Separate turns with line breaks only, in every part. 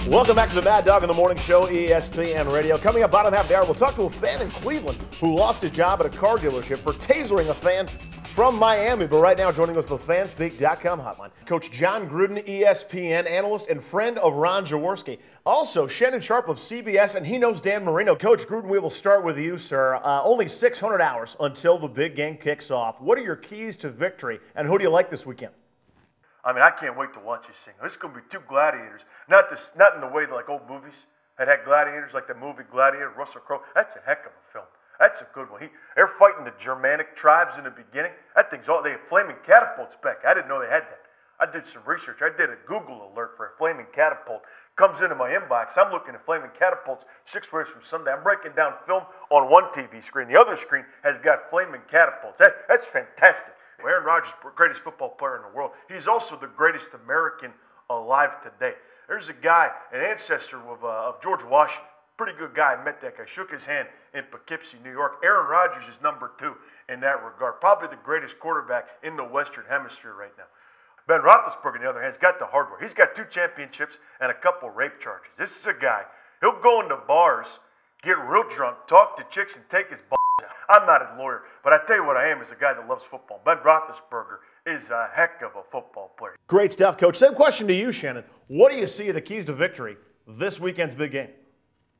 Welcome back to the Mad Dog in the Morning Show, ESPN Radio. Coming up bottom half of the hour, we'll talk to a fan in Cleveland who lost his job at a car dealership for tasering a fan from Miami. But right now, joining us on the Fanspeak.com hotline, Coach Jon Gruden, ESPN analyst and friend of Ron Jaworski. Also, Shannon Sharpe of CBS, and he knows Dan Marino. Coach Gruden, we will start with you, sir. Only 600 hours until the big game kicks off. What are your keys to victory, and who do you like this weekend?
I mean, I can't wait to watch this thing. It's going to be two gladiators. Not in the way like old movies had gladiators, like the movie Gladiator, Russell Crowe. That's a heck of a film. That's a good one. They're fighting the Germanic tribes in the beginning. That thing's all, they have flaming catapults back. I didn't know they had that. I did some research. I did a Google alert for a flaming catapult. Comes into my inbox. I'm looking at flaming catapults 6 ways from Sunday. I'm breaking down film on one TV screen. The other screen has got flaming catapults. That's fantastic. Aaron Rodgers, greatest football player in the world. He's also the greatest American alive today. There's a guy, an ancestor of George Washington. Pretty good guy. I met that guy. Shook his hand in Poughkeepsie, New York. Aaron Rodgers is number 2 in that regard. Probably the greatest quarterback in the Western Hemisphere right now. Ben Roethlisberger, on the other hand, has got the hardware. He's got 2 championships and a couple rape charges. This is a guy, he'll go into bars, get real drunk, talk to chicks, and take his balls out. I'm not a lawyer, but I tell you what I am is a guy that loves football. Ben Roethlisberger is a heck of a football player.
Great stuff, Coach. Same question to you, Shannon. What do you see are the keys to victory this weekend's big game?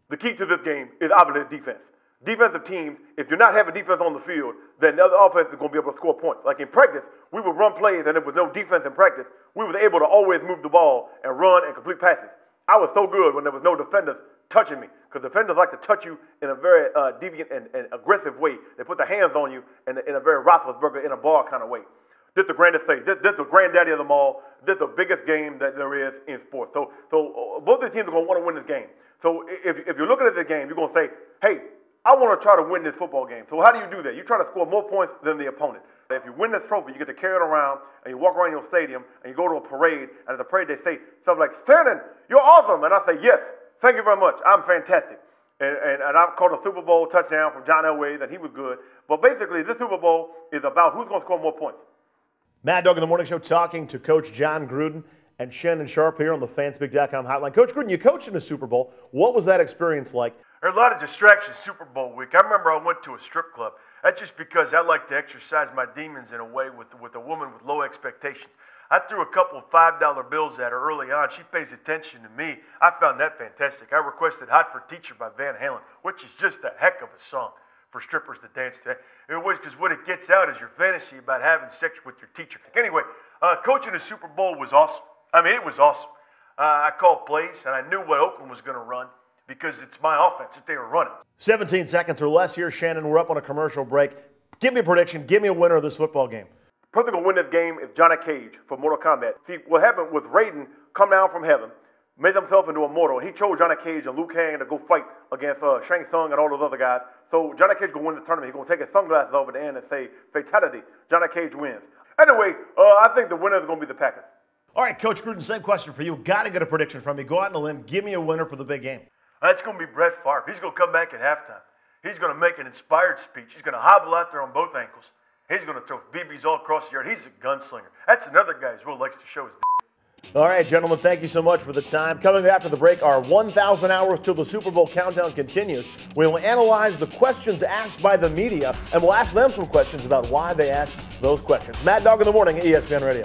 The key to this game is obviously defense. Defensive teams, if you're not having defense on the field, then the other offense is going to be able to score points. Like in practice, we would run plays, and there was no defense in practice. We were able to always move the ball and run and complete passes. I was so good when there was no defenders touching me, because defenders like to touch you in a very deviant and aggressive way. They put their hands on you in a very Roethlisberger in a ball kind of way. This is the grandest thing. This is the granddaddy of them all. This is the biggest game that there is in sports. So both the teams are going to want to win this game. So if you're looking at this game, you're going to say, hey, I want to try to win this football game. So how do you do that? You try to score more points than the opponent. If you win this trophy, you get to carry it around, and you walk around your stadium, and you go to a parade, and at the parade they say something like, Shannon, you're awesome. And I say, yes, thank you very much. I'm fantastic. And I called a Super Bowl touchdown from John Elway that he was good. But basically, this Super Bowl is about who's going to score more points.
Mad Dog in the Morning Show talking to Coach Jon Gruden and Shannon Sharpe here on the Fanspeak.com hotline. Coach Gruden, you coached in a Super Bowl. What was that experience like?
There are a lot of distractions Super Bowl week. I remember I went to a strip club. That's just because I like to exercise my demons in a way with a woman with low expectations. I threw a couple of $5 bills at her early on. She pays attention to me. I found that fantastic. I requested Hot for Teacher by Van Halen, which is just a heck of a song for strippers to dance to. It was because what it gets out is your fantasy about having sex with your teacher. Anyway, coaching the Super Bowl was awesome. I mean, it was awesome. I called plays, and I knew what Oakland was going to run because it's my offense that they were running.
17 seconds or less here, Shannon. We're up on a commercial break. Give me a prediction. Give me a winner of this football game.
The person going to win this game is Johnny Cage for Mortal Kombat. See, what happened with Raiden come down from heaven, made himself into a mortal, and he chose Johnny Cage and Liu Kang to go fight against Shang Tsung and all those other guys. So Johnny Cage going to win the tournament. He's going to take his sunglasses off at the end and say, fatality, Johnny Cage wins. Anyway, I think the winner is going to be the Packers.
All right, Coach Gruden, same question for you. Got to get a prediction from you. Go out on a limb. Give me a winner for the big game.
That's going to be Brett Favre. He's going to come back at halftime. He's going to make an inspired speech. He's going to hobble out there on both ankles. He's going to throw BBs all across the yard. He's a gunslinger. That's another guy who really likes to show his
All right, gentlemen, thank you so much for the time. Coming after the break, our 1,000 hours till the Super Bowl countdown continues. We will analyze the questions asked by the media, and we'll ask them some questions about why they asked those questions. Mad Dog in the Morning, ESPN Radio.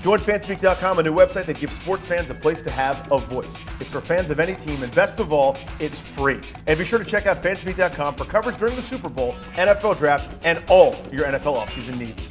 Join Fanspeak.com, a new website that gives sports fans a place to have a voice. It's for fans of any team, and best of all, it's free. And be sure to check out Fanspeak.com for coverage during the Super Bowl, NFL Draft, and all your NFL offseason needs.